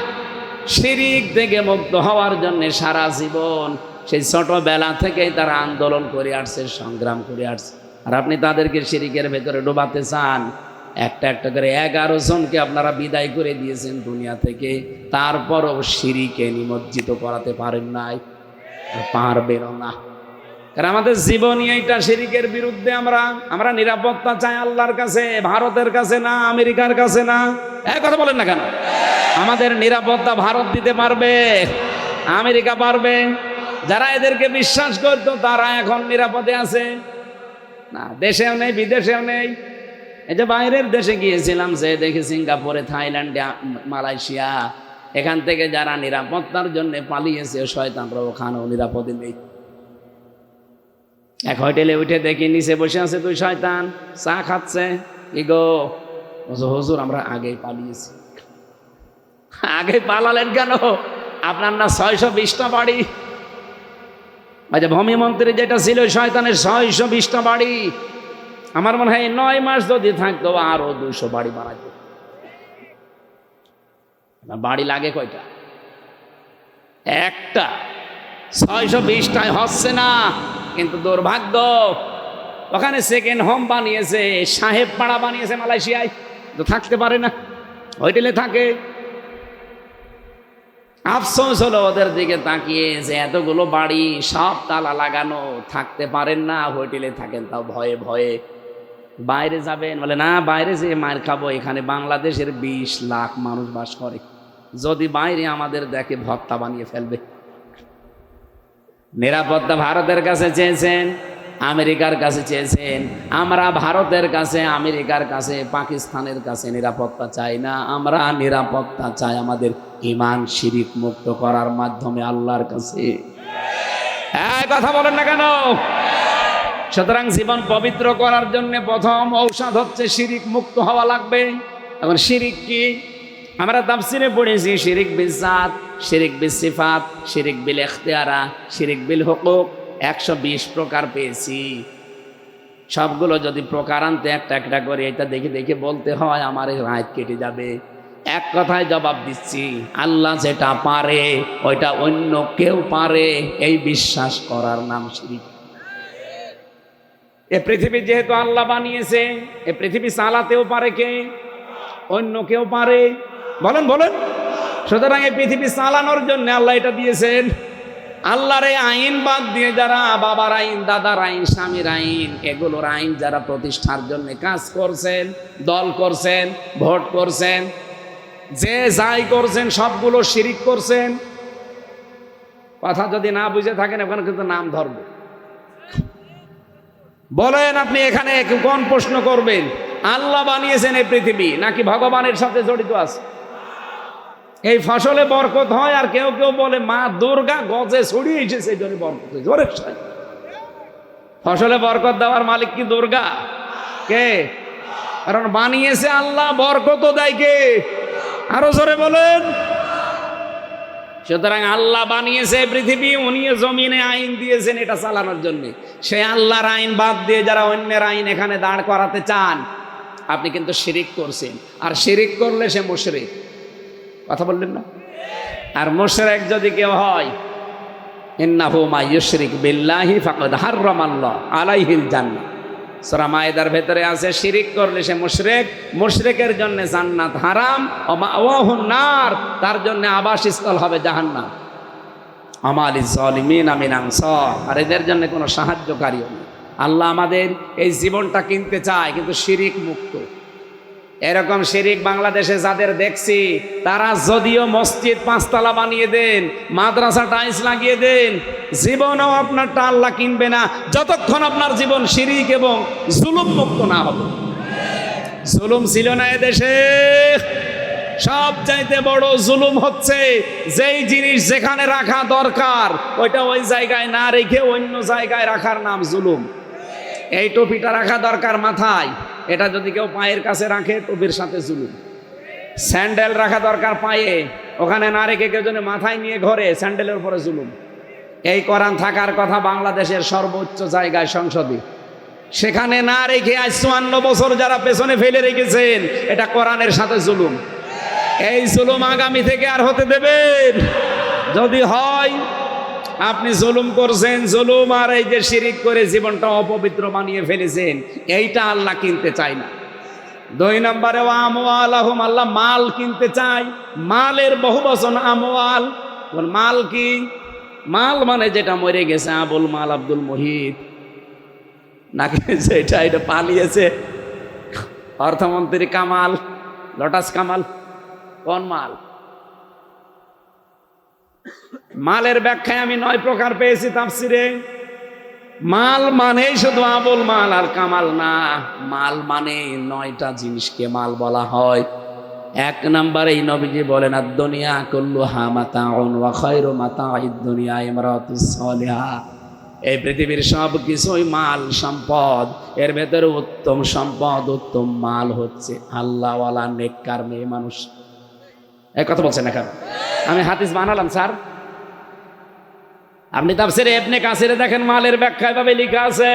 শিরিক থেকে মুক্ত হওয়ার জন্য সারা জীবন, সেই ছোটবেলা থেকেই তারা আন্দোলন করে আসছে, সংগ্রাম করে আসছে। আর আপনি তাদেরকে শিরিকের ভেতরে ডোবাতে চান। একটা একটা করে 11 জনকে আপনারা বিদায় করে দিয়েছেন দুনিয়া থেকে, তারপরও শিরিকে নিমজ্জিত করাতে পারেন নাই, পারবেনও না। কারণ আমাদের জীবনই এইটা শিরিকের বিরুদ্ধে। আমরা নিরাপত্তা চাই আল্লাহর কাছে, ভারতের কাছে না, আমেরিকার কাছে না। এক কথা বলেন না কেন? আমাদের নিরাপত্তা ভারত দিতে পারবে, আমেরিকা পারবে। যারা এদেরকে বিশ্বাস করতো তারা এখন নিরাপদে আছে না, দেশেও নেই, বিদেশেও নেই। এই যে বাইরের দেশে গিয়েছিলাম, যে দেখি সিঙ্গাপুরে, থাইল্যান্ডে, মালয়েশিয়া, এখান থেকে যারা নিরাপত্তার জন্য পালিয়েছে শয়তানরা ওখানেও নিরাপদে নেই। এক হোটেলে উঠে দেখি নিচে বসে আছে 2 শয়তান, চা খাচ্ছে। কি গো? হুজুর আমরা আগেই পালিয়েছি। আগে পালালেন কেন? আপনার না 620টা বাড়ি? আচ্ছা, ভূমিমন্ত্রী যেটা ছিল শয়তানের 620টা বাড়ি। আমার মনে হয় 9 মাস যদি থাকতো আরো 200 বাড়ি বানাইতো। বাড়ি লাগে কয়টা? একটা। 620টায় হচ্ছে না। কিন্তু দুর্ভাগ্য, ওখানে সেকেন্ড হোম বানিয়েছে, সাহেব পাড়া বানিয়েছে মালয়েশিয়ায়, তো থাকতে পারে না, হোটেলে থাকে। আফসোস হলো ওদের দিকে তাকিয়ে যে এতগুলো বাড়ি সব তালা লাগানো, থাকতে পারেন না, হোটেলে থাকেন তাও ভয়ে ভয়ে। বাইরে যাবেন বলে না, বাইরে যে মার খাবো, এখানে বাংলাদেশের 20 লাখ মানুষ বাস করে, যদি বাইরে আমাদের দেখে ভর্তা বানিয়ে ফেলবে। নিরাপত্তা ভারতের কাছে চেয়েছেন, আমেরিকার কাছে চেয়েছেন। আমরা ভারতের কাছে, আমেরিকার কাছে, পাকিস্তানের কাছে নিরাপত্তা চাই না। আমরা নিরাপত্তা চাই আমাদের ইমান শিরিক মুক্ত করার মাধ্যমে আল্লাহর কাছে। কথা বলেন না কেন? সুতরাং জীবন পবিত্র করার জন্য প্রথম ঔষধ হচ্ছে শিরিক মুক্ত হওয়া লাগবে। এখন শিরিক কি? আমরা তাফসিরে পড়েছি শিরিক বিল জাত, শিরিক বিল সিফাত, শিরিক বিল ইখতিয়ারা, শিরিক বিল হুকুক, 120 প্রকার পেয়েছি। সবগুলো যদি প্রকার আনতে একটা একটা করে এটা দেখে দেখে বলতে হয়, আমার এই রাত কেটে যাবে। এক কথায় জবাব দিচ্ছি, আল্লাহ যেটা পারে ওইটা অন্য কেউ পারে, এই বিশ্বাস করার নাম শিরিক। এ পৃথিবী যেহেতু আল্লাহ বানিয়েছে, এ পৃথিবী চালাতেও পারে কে? অন্য কেউ পারে? বলেন বলেন। সুতরাং এই পৃথিবী চালানোর জন্য আল্লাহ এটা দিয়েছেন। আল্লাহর এই আইন বাদ দিয়ে যারা বাবার আইন, দাদার আইন, স্বামীর আইন, এগুলোর আইন যারা প্রতিষ্ঠার জন্য কাজ করছেন, দল করছেন, ভোট করছেন, যে যাই করছেন সবগুলো শিরিক করছেন। কথা যদি না বুঝে থাকেন ওখানে কিন্তু নাম ধরব। বলেন আপনি এখানে কোন প্রশ্ন করবেন? আল্লাহ বানিয়েছেন এই পৃথিবী নাকি ভগবানের সাথে জড়িত আছে? এই ফসলে বরকত হয়, আর কেউ কেউ বলে মা দুর্গা গজে ছড়িয়ে এসেছে এই জন্য বরকত হয়েছে। জোরে ফসলে বরকত দেওয়ার মালিক কি দুর্গা? কে? কারণ বানিয়েছে আল্লাহ, বরকত দেয় কে? আরো জোরে বলেন। সুতরাং আল্লাহ বানিয়েছে পৃথিবী, উনি জমিনে আইন দিয়েছেন এটা চালানোর জন্য। সে আল্লাহর আইন বাদ দিয়ে যারা অন্যের আইন এখানে দাঁড় করাতে চান, আপনি কিন্তু শিরিক করছেন। আর শিরিক করলে সে মুশরিক। কথা বললেন না? আর মুশরিক যদি কেউ হয়, ইন্নাহু মা ইউশরিক বিল্লাহি ফাকাদ হারামাল্লাহু আলাইহিল জান্নাহ। সূরা মায়েদার ভেতরে আছে শিরিক করলে সে মুশরিক, মুশরিকের জন্য জান্নাত হারাম, ওয়া মাওয়াহুন নার, তার জন্য আবাসস্থল হবে জাহান্নাম। আমালিজ জালিমিন মিন আনসার, আর এদের জন্য কোনো সাহায্যকারীও নেই। আল্লাহ আমাদের এই জীবনটা কিনতে চায়, কিন্তু শিরিক মুক্ত। এরকম শিরিক বাংলাদেশে যাদের দেখছি, তারা যদিও মসজিদ 5 তলা বানিয়ে দেন, মাদ্রাসা টাইলস লাগিয়ে দেন, জীবনও আপনারটা আল্লাহ কিনবে না যতক্ষণ আপনার জীবন শিরিক এবং জুলুম মুক্ত না হবে। জুলুম ছিল না এদেশে? সব চাইতে বড় জুলুম হচ্ছে যেই জিনিস যেখানে রাখা দরকার ওইটা ওই জায়গায় না রেখে অন্য জায়গায় রাখার নাম জুলুম। এই টুপিটা রাখা দরকার মাথায়, এটা যদি কেউ পায়ের কাছে রাখে টুপির সাথে জুলুম। স্যান্ডেল রাখা দরকার পায়ে, ওখানে না রেখে কেউ যদি মাথায় নিয়ে ঘরে, স্যান্ডেলের উপরে জুলুম। এই কোরআন থাকার কথা বাংলাদেশের সর্বোচ্চ জায়গায় সংসদে, সেখানে না রেখে আজ 54 বছর যারা পেছনে ফেলে রেখেছেন, এটা কোরআনের সাথে জুলুম। এই জুলুম আগামী থেকে আর হতে দেবেন? যদি হয় আপনি জুলুম করছেন, জুলুম আর এই যে শিরিক করে জীবনটা অপবিত্র বানিয়ে ফেলেছেন, এইটা আল্লাহ কিনতে চায় না। 2 নম্বরে আমওয়ালাহুম, আল্লাহ মাল কিনতে চায়। মালের বহু বচন আমওয়াল। মাল কি? মাল মানে যেটা মরে গেছে, আবুল মাল আব্দুল মুহিত নাকি যেটা এটা পালিয়েছে, অর্থমন্ত্রী কামাল, লটাস কামাল, কোন মাল? মালের ব্যাখ্যায় আমি 9 প্রকার পেয়েছি তাফসিরে। মাল মানে শুধু আবুল মাল আর কামাল না, মাল মানে 9টা জিনিসকে মাল বলা হয়। 1 নম্বরে নবীজি বলেন, আদ-দুনিয়া কুল্লুহা মাতাউন ওয়া খায়রু মাতাঈদ দুনিয়া ইমরাতুস সালিহা। এই পৃথিবীর সব কিছুই মাল সম্পদ, এর ভেতরে উত্তম সম্পদ, উত্তম মাল হচ্ছে আল্লাহওয়ালা নেককার মেয়ে মানুষ। এই কথা বলছেন না কেন? আমি হাদিস বানালাম স্যার। আপনি তাফসিরে ইবনে কাসিরে দেখেন, মালের ব্যাখ্যা এভাবে লেখা আছে,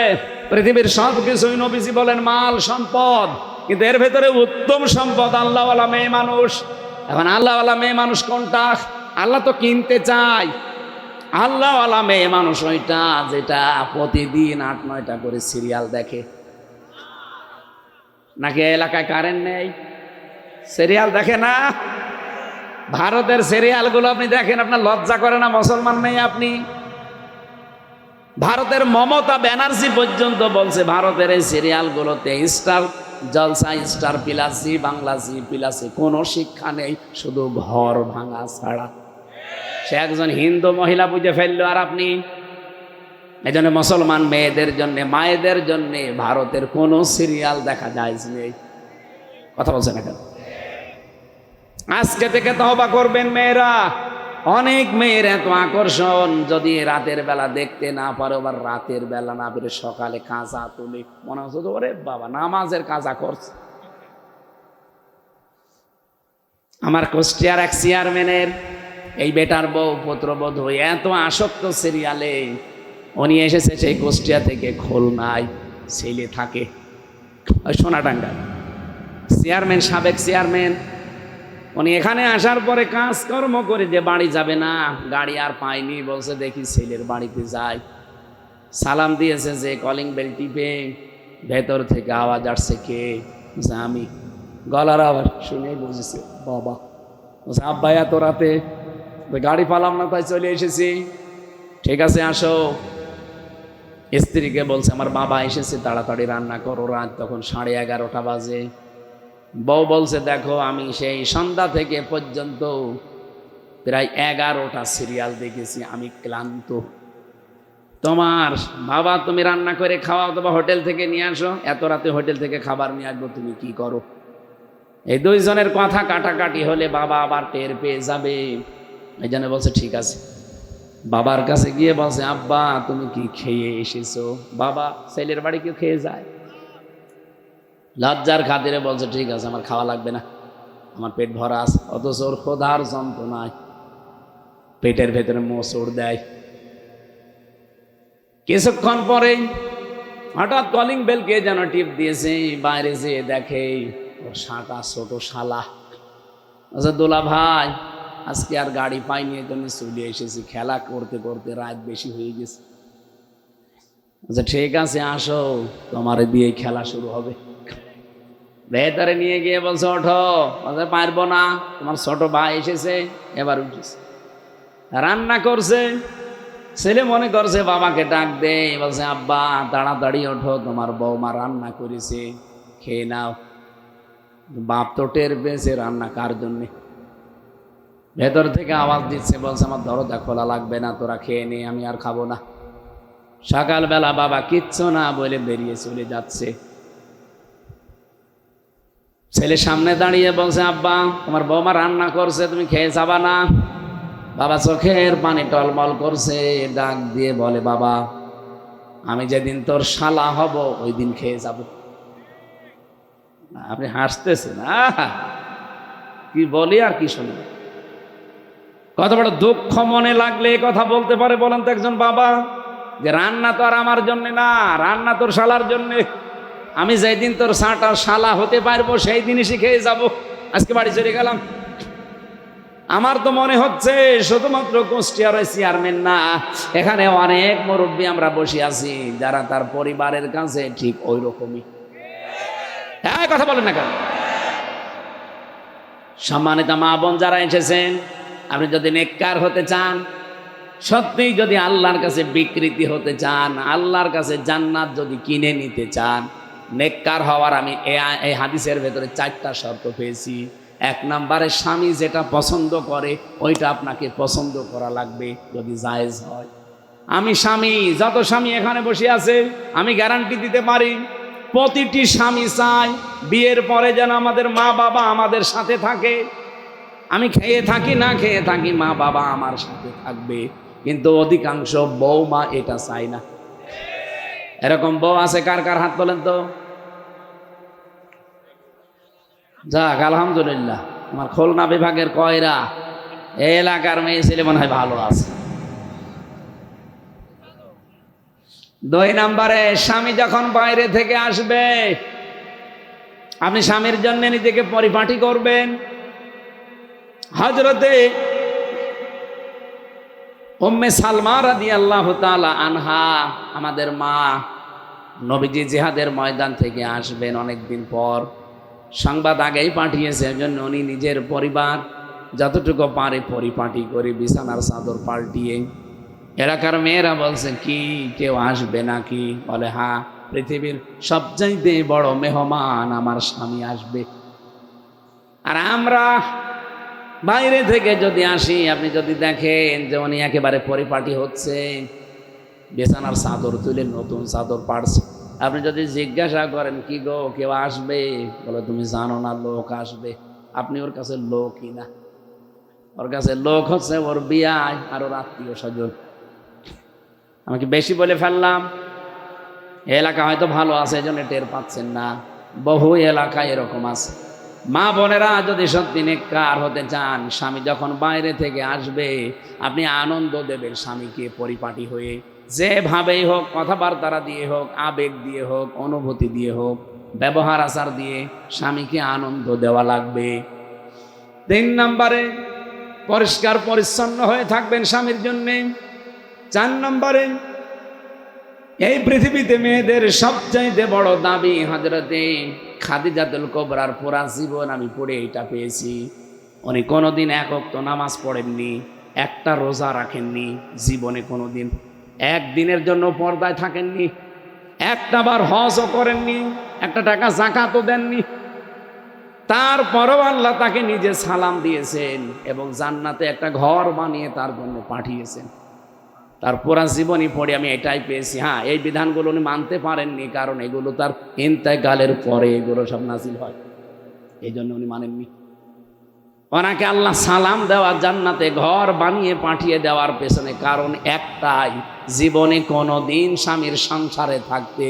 পৃথিবীর সব কিছুই নবীজি বলেন মাল সম্পদ, কিন্তু এর ভেতরে উত্তম সম্পদ আল্লাহওয়ালা মেয়ে মানুষ। এখন আল্লাহওয়ালা মেয়ে মানুষ কোনটা? আল্লাহ তো কিনতে চায়। আল্লাহওয়ালা মেয়ে মানুষ ওইটা যেটা প্রতিদিন 8-9টা করে সিরিয়াল দেখে। নাকি এলাকায় কারেন্ট নেই? সিরিয়াল দেখে না? ভারতের সিরিয়ালগুলো আপনি দেখেন, আপনার লজ্জা করে না? মুসলমান নেই আপনি? ভারতের মমতা ব্যানার্জি পর্যন্ত বলছে ভারতের এই সিরিয়ালগুলোতে স্টার জলসা, স্টার প্লাস, জি বাংলা, জি প্লাসে কোনো শিক্ষা নেই, শুধু ঘর ভাঙা ছাড়া। সে একজন হিন্দু মহিলা বুঝে ফেললো, আর আপনি? এই জন্য মুসলমান মেয়েদের জন্য, মায়েদের জন্য ভারতের কোনো সিরিয়াল দেখা যায় নেই। কথা বলছেন না কেন? আজকে থেকে তওবা করবেন মেয়েরা। অনেক মেয়ের এত আকর্ষণ, যদি রাতের বেলা দেখতে না পারো, আবার রাতের বেলা না পেরে সকালে কাজা তুলে মনে হচ্ছে তো ওরে বাবা নামাজের কাজা করছে। আমার কুষ্টিয়ার এক চেয়ারম্যানের এই বেটার বউ পুত্রবধূ এত আসক্ত সিরিয়ালে, উনি এসেছে সেই কুষ্টিয়া থেকে খুলনায়, ছেলে থাকে ওই সোনাডাঙ্গা, চেয়ারম্যান, সাবেক চেয়ারম্যান। উনি এখানে আসার পরে কাজকর্ম করে যে বাড়ি যাবে না, গাড়ি আর পায়নি, বলছে দেখি ছেলের বাড়িতে যাই। সালাম দিয়েছে, যে কলিং বেল টিপে ভেতর থেকে আওয়াজ আসছে, কে? আমি। গলার আওয়াজ শুনে বুঝেছে বাবা। বলছে আব্বা এত রাতে? গাড়ি পালাম না তাই চলে এসেছি। ঠিক আছে আসো। স্ত্রীকে বলছে আমার বাবা এসেছে, তাড়াতাড়ি রান্না করো। রাত তখন 11:30 বাজে। বউ বলছে দেখো আমি সেই সন্ধ্যা থেকে পর্যন্ত প্রায় 11টা সিরিয়াল দেখেছি, আমি ক্লান্ত। তোমার বাবা তুমি রান্না করে খাওয়া অথবা হোটেল থেকে নিয়ে আসো, এত রাতে হোটেল থেকে খাবার নিয়ে আসবো, তুমি কি করো? এই 2 জনের কথা কাটাকাটি হলে বাবা আবার টের পেয়ে যাবে। এই জন্য বলছে ঠিক আছে। বাবার কাছে গিয়ে বলছে আব্বা তুমি কি খেয়ে এসেছো? বাবা ছেলের বাড়ি কেউ খেয়ে যায়? লজ্জার খাতিরে বলছে ঠিক আছে, আমার খাওয়া লাগবে না, আমার পেট ভরা আছে। অথচ ওর ক্ষুধার যন্ত্রণায় পেটের ভেতরে মোচড় দেয়। কিছুক্ষণ পরে হঠাৎ কলিং বেল কে যেন টিপ দিয়েছে, বাইরে যেয়ে দেখে ওর শাটা ছোট শালা। আচ্ছা দোলা ভাই আজকে আর গাড়ি পাইনি, এই জন্য চলে এসেছি, খেলা করতে করতে রাত বেশি হয়ে গেছে। আচ্ছা ঠিক আছে আসো, তোমার দিয়ে খেলা শুরু হবে। ভেতরে নিয়ে গিয়ে বলছে ওঠো। বলছে পারবো না, তোমার ছোট ভাই এসেছে, এবার উঠেছে। রান্না করছে, ছেলে মনে করছে বাবাকে ডাক দে, বলছে আব্বা তাড়াতাড়ি ওঠো, তোমার বৌমা রান্না করেছে, খেয়ে নাও। বাপ তো টের পেয়েছে রান্না কার জন্যে। ভেতর থেকে আওয়াজ দিচ্ছে, বলছে আমার দরজা খোলা লাগবে না, তোরা খেয়ে নে, আমি আর খাবো না। সকালবেলা বাবা কিচ্ছু না বলে বেরিয়ে চলে যাচ্ছে। ছেলে সামনে দাঁড়িয়ে বলছে আব্বা তোমার বৌমা রান্না করছে, তুমি খেয়ে যাবা না? বাবা চোখের পানি টলমল করছে, ডাক দিয়ে বলে বাবা আমি যেদিন তোর শালা হব ওই দিন খেয়ে যাব। আপনি হাসতেছেন, কি বলি আর কি শুনি। কত বড় দুঃখ মনে লাগলে এ কথা বলতে পারে বলেন তো একজন বাবা, যে রান্না তো আর আমার জন্য না, রান্না তোর শালার জন্য। আমি যেদিন তোর সাঁটার শালা হতে পারবো সেই দিনই শিখে যাব। আজকে বাড়ি চলে গেলাম। আমার তো মনে হচ্ছে শুধুমাত্র কুষ্টিয়ার চেয়ারম্যান না, এখানে অনেক মুরব্বী আমরা বসে আছি যারা তার পরিবারের কাছে ঠিক ওই রকমই। হ্যাঁ, কথা বলেন না কেন? সম্মানিত মা বোন যারা এসেছেন, আপনি যদি নেককার হতে চান, সত্যিই যদি আল্লাহর কাছে বিকৃতি হতে চান, আল্লাহর কাছে জান্নাত যদি কিনে নিতে চান, নেককার হওয়ার আমি এই হাদিসের ভেতরে 4টা শর্ত পেয়েছি। 1 নম্বরে স্বামী যেটা পছন্দ করে ওইটা আপনাকে পছন্দ করা লাগবে যদি জায়েজ হয়। আমি স্বামী, যত স্বামী এখানে বসে আছে আমি গ্যারান্টি দিতে পারি প্রতিটি স্বামী চায় বিয়ের পরে যেন আমাদের মা বাবা আমাদের সাথে থাকে। আমি খেয়ে থাকি না খেয়ে থাকি, মা বাবা আমার সাথে থাকবে। কিন্তু অধিকাংশ বৌমা এটা চায় না। এরকম বউ আছে কার কার হাত তোলেন তো? যাক আলহামদুলিল্লাহ। আমার খুলনা বিভাগের কয়রা এই এলাকার মেয়ে ছেলে মনে হয় ভালো আছে। 2 নম্বরে স্বামী যখন বাইরে থেকে আসবে আপনি স্বামীর জন্য নিজেকে পরিপাটি করবেন। হযরতে উম্মে সালমা রাদিয়াল্লাহু তাআলা আনহা, আমাদের মা, নবীজি জিহাদের ময়দান থেকে আসবেন অনেকদিন পর, সংবাদ আগেই পাঠিয়েছে। এজন্য উনি নিজের পরিবার যতটুকু পারে পরিপাটি করে বিছানার চাদর পাল্টিয়ে। এলাকার মেয়েরা বলছে কি কেউ আসবে নাকি? বলে হ্যাঁ, পৃথিবীর সবচাইতে বড় মেহমান আমার স্বামী আসবে। আর আমরা বাইরে থেকে যদি আসি, আপনি যদি দেখেন যে উনি একেবারে পরিপাটি হচ্ছে, বিছানার চাদর তুলে নতুন চাদর পাড়ছে, আপনি যদি জিজ্ঞাসা করেন কি গো কেউ আসবে, বলে তুমি জানো না লোক আসবে। আপনি ওর কাছে লোকই না, ওর কাছে লোক হচ্ছে ওর বিয়ায় আর ওর আত্মীয় স্বজন। আমি কি বেশি বলে ফেললাম? এলাকা হয়তো ভালো আছে এজন্য টের পাচ্ছেন না, বহু এলাকায় এরকম আছে। মা বোনেরা যদি সত্যি নেককার হতে চান, স্বামী যখন বাইরে থেকে আসবে আপনি আনন্দ দেবেন স্বামীকে পরিপাটি হয়ে, যেভাবেই হোক, কথাবার্তা দিয়ে হোক, আবেগ দিয়ে হোক, অনুভূতি দিয়ে হোক, ব্যবহার আচার দিয়ে স্বামীকে আনন্দ দেওয়া লাগবে। 3 নম্বরে পরিষ্কার পরিচ্ছন্ন হয়ে থাকবেন স্বামীর জন্যে। 4 নম্বরে এই পৃথিবীতে মেয়েদের সবচাইতে বড় দাবি, হযরতে খাদিজাতুল কুবরার পুরা জীবন আমি পড়ে এটা পেয়েছি, উনি কোনোদিন 1 ওয়াক্ত নামাজ পড়েননি, একটা রোজা রাখেননি, জীবনে কোনোদিন একদিনের জন্য পর্দায় থাকেননি, একটা বার হজও করেননি, একটা টাকা যাকাতও দেননি। তারপরও আল্লাহ তাকে নিজে সালাম দিয়েছেন এবং জান্নাতে একটা ঘর বানিয়ে তার জন্য পাঠিয়েছেন। তার পুরা জীবনই পড়ে আমি এটাই পেয়েছি। হ্যাঁ, এই বিধানগুলো উনি মানতে পারেননি, কারণ এগুলো তার ইন্তেকালের পরে এগুলো সব নাজিল হয়, এই জন্য উনি মানেননি। ওনাকে আল্লাহ সালাম দেওয়া, জান্নাতে ঘর বানিয়ে পাঠিয়ে দেওয়ার পেছনে কারণ একটাই, জীবনে কোনো দিন স্বামীর সংসারে থাকতে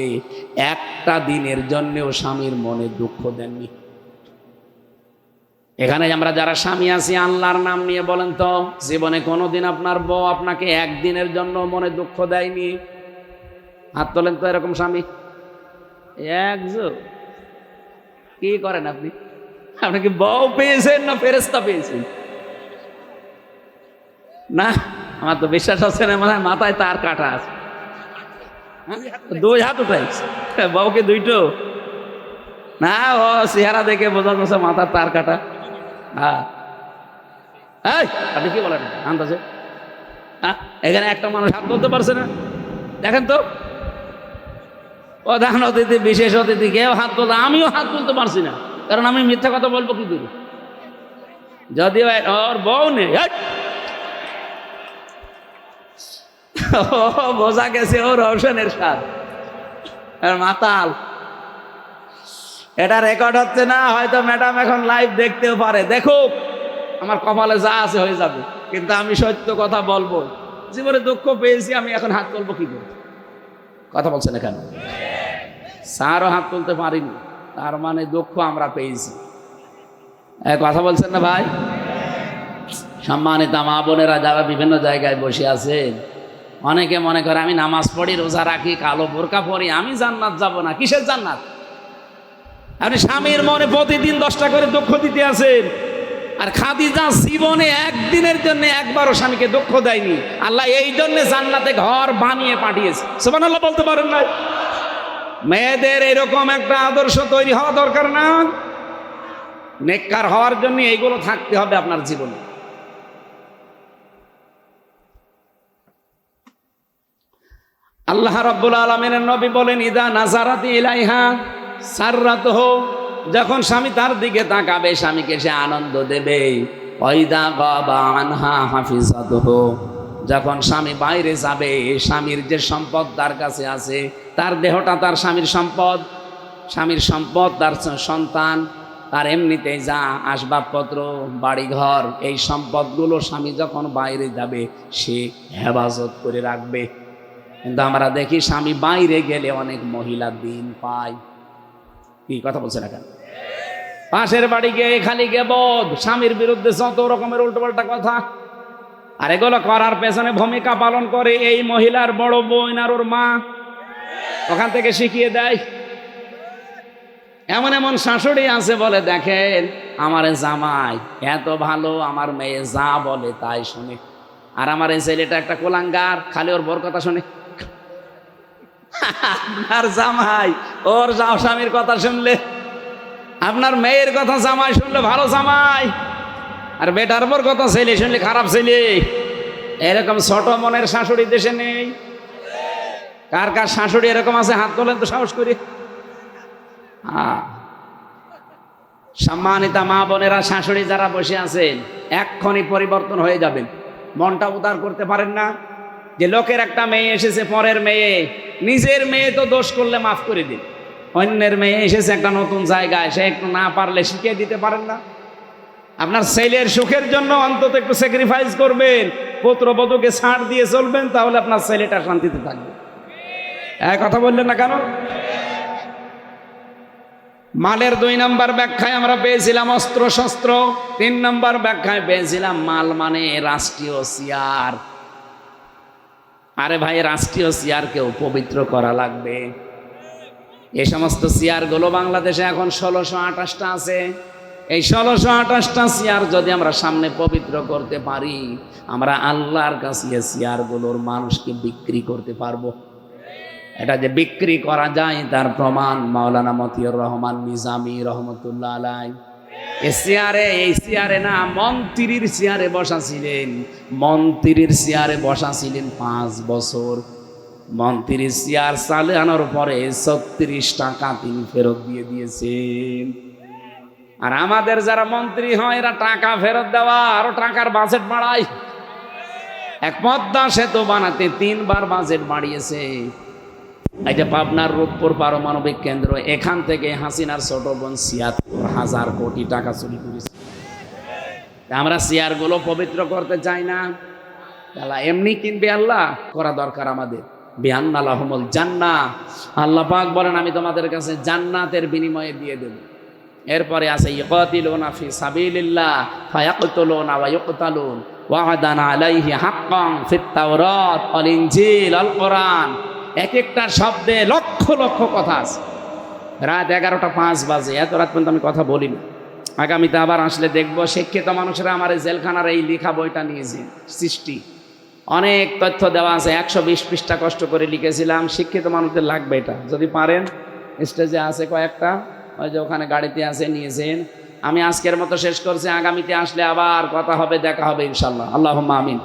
একটা দিনের জন্যেও স্বামীর মনে দুঃখ দেননি। এখানে আমরা যারা স্বামী আছি আল্লাহর নাম নিয়ে বলেন তো, জীবনে কোনোদিন আপনার বউ আপনাকে একদিনের জন্য মনে দুঃখ দেয়নি? হাত তোলেন তো এরকম স্বামী। একজন কি করেন আপনি? আপনি কি বউ পেয়েছেন না ফেরেশতা পেয়েছেন? না, আমার তো বিশ্বাস হচ্ছে না, মানে মাথায় তার কাটা আছে। 2 হাত উঠাইছে, বউকে 2টো না, ও চেহারা দেখে বোঝা যাচ্ছে মাথার তার কাটা। হ্যাঁ, আপনি কি বলেন আন্দাজে? হ্যাঁ, এখানে একটা মানুষ হাত তুলতে পারছে না? দেখেন তো, প্রধান অতিথি বিশেষ অতিথি কেউ হাত তুলতে, আমিও হাত তুলতে পারছি না, কারণ আমি মিথ্যা কথা বলবো কি করি? যদিও ওর বউ নেই, বোঝা গেছে ওর রওশনের স্বাদ মাতাল। এটা রেকর্ড হচ্ছে না, হয়তো ম্যাডাম এখন লাইভ দেখতেও পারে, দেখুক, আমার কপালে যা আছে হয়ে যাবে, কিন্তু আমি সত্য কথা বলবো। জীবনে দুঃখ পেয়েছি, আমি এখন হাত তুলবো কি করে? কথা বলছেন না কেন? স্যারও হাত তুলতে পারিনি, তার মানে দুঃখ আমরা পেয়েছি। কথা বলছেন না ভাই? সম্মানিত মা বোনেরা যারা বিভিন্ন জায়গায় বসে আছেন, অনেকে মনে করে আমি নামাজ পড়ি, রোজা রাখি, কালো বোরকা পরি, আমি জান্নাত যাব না। কিসের জান্নাত? আপনি স্বামীর মনে প্রতিদিন 10টা করে দুঃখ দিতে আছেন, আর খাদিজা জীবনে একদিনের জন্য একবারও স্বামীকে দুঃখ দেয়নি। আল্লাহ এই জন্য জান্নাতে ঘর বানিয়ে পাঠিয়েছে। সুবহানাল্লাহ বলতে পারেন না? মেয়েদের এরকম একটা আদর্শ তৈরি হওয়া দরকার না? নেককার হওয়ার জন্য এইগুলো থাকতে হবে আপনার জীবনে। আল্লাহ রাব্বুল আলামিনের নবী বলেন, ইদা নাজারাতি ইলাইহা সাররাতহু, যখন স্বামী তার দিকে তাকাবে স্বামীকে সে আনন্দ দেবে। ওয়াইদা গাবা আনহা হাফিজাতুহু, যখন স্বামী বাইরে যাবে স্বামীর যে সম্পদ তার কাছে আছে, তার দেহটা তার স্বামীর সম্পদ, স্বামীর সম্পদ তার সন্তান, তার এমনিতেই যা আসবাবপত্র, বাড়িঘর, এই সম্পদগুলো স্বামী যখন বাইরে যাবে সে হেফাজত করে রাখবে। কিন্তু আমরা দেখি স্বামী বাইরে গেলে অনেক মহিলা দিন পায়। কি কথা বলছে না কেন? পাশের বাড়ি গিয়ে খালি গেবদ, স্বামীর বিরুদ্ধে যত রকমের উল্টোপাল্টা কথা, আর এগুলো করার পেছনে ভূমিকা পালন করে এই মহিলার বড় বোন আর ওর মা, ওখান থেকে শিখিয়ে দেয়। এমন এমন শাশুড়ি আছে বলে, দেখেন আমার জামাই এত ভালো, আমার মেয়ে যা বলে তাই শুনে, আর আমার এই ছেলেটা একটা কোলাঙ্গার, খালি ওর বর কথা শুনে। আর জামাই ওর স্বামীর কথা শুনলে, আপনার মেয়ের কথা জামাই শুনলে ভালো জামাই, আর বেটার বর কথা ছেলে শুনলে খারাপ ছেলে। এরকম ছোট মনের শাশুড়ি দেশে নেই? কার কার শাশুড়ি এরকম আছে হাত তোলেন তো সাহস করে। সম্মানিতা মা বোনেরা, শাশুড়ি যারা বসে আছেন, এক্ষুনি পরিবর্তন হয়ে যাবেন। মনটা উদার করতে পারেন না যে লোকের একটা মেয়ে এসেছে, পরের মেয়ে, নিজের মেয়ে তো দোষ করলে মাফ করে দিন, অন্যের মেয়ে এসেছে একটা নতুন জায়গায়, সে একটু না পারলে শিখিয়ে দিতে পারেন না? আপনার ছেলের সুখের জন্য অন্তত একটু স্যাক্রিফাইস করবেন, পুত্রবধূকে ছাড় দিয়ে চলবেন, তাহলে আপনার ছেলেটা শান্তিতে থাকবে। কথা বললেন না কেন? মালের 2 নম্বর ব্যাখ্যায় আমরা পেয়েছিলাম অস্ত্র শস্ত্র, 3 নম্বর ব্যাখ্যায় পেয়েছিলাম মাল মানে রাষ্ট্রীয় চেয়ার। আরে ভাই, রাষ্ট্রীয় চেয়ারকেও পবিত্র করা লাগবে। এই সমস্ত চেয়ারগুলো বাংলাদেশে এখন 1628টা আছে। এই 1628টা চেয়ার যদি আমরা সামনে পবিত্র করতে পারি, আমরা আল্লাহর কাছে এই চেয়ারগুলোর মানুষকে বিক্রি করতে পারবো। এটা যে বিক্রি করা যায় তার প্রমাণ মাওলানা মতিউর রহমান নিজামী রহমতুল্লাহ আলাইহি এই চেয়ারে না, মন্ত্রীর চেয়ারে বসা ছিলেন, মন্ত্রীর চেয়ারে বসা ছিলেন 5 বছর। মন্ত্রীর চেয়ার চালানোর পরে 36 টাকা তিনি ফেরত দিয়ে দিয়েছেন। আর আমাদের যারা মন্ত্রী হয় এরা টাকা ফেরত দেওয়া, আরো টাকার বাজেট বাড়ায়। এক পদ্মা সেতু বানাতে 3 বার বাজেট বাড়িয়েছে। এই যে পাবনার রূপপুর পারমাণবিক কেন্দ্র, এখান থেকে হাসিনার ছোট বোন 76,000 কোটি টাকা চুরি করেছে। আমরা চেয়ারগুলো পবিত্র করতে চাই না, তাহলে এমনি কিনবে আল্লাহ করা দরকার আমাদের। বিআন্না লাহুমুল জান্নাহ, আল্লাহ পাক বলেন আমি তোমাদের কাছে জান্নাতের বিনিময়ে দিয়ে দেব। এরপরে আছে ইকাতিলুনা ফি সাবিলিল্লাহ ফায়াকতুলুনা ওয়া ইউকতালুন ওয়া'দান আলাইহি হাক্কান ফিত তাওরাত ওয়াল ইনজিল আল কোরআন। এক একটা শব্দে লক্ষ লক্ষ কথা আছে। রাত 11:05 বাজে, এত রাত পর্যন্ত আমি কথা বলি না। আগামীতে আবার আসলে দেখবো শিক্ষিত মানুষরা আমার এই জেলখানার এই লেখা বইটা নিয়েছে, সৃষ্টি অনেক তথ্য দেওয়া আছে, 120 পৃষ্ঠা কষ্ট করে লিখেছিলাম। শিক্ষিত মানুষদের লাগবে এটা, যদি পারেন। স্টেজে আছে কয়েকটা, ওই যে ওখানে গাড়িতে আছে, নিয়েছেন। আমি আজকের মতো শেষ করছি, আগামীতে আসলে আবার কথা হবে, দেখা হবে ইনশাল্লাহ। আল্লাহুম্মা আমিন।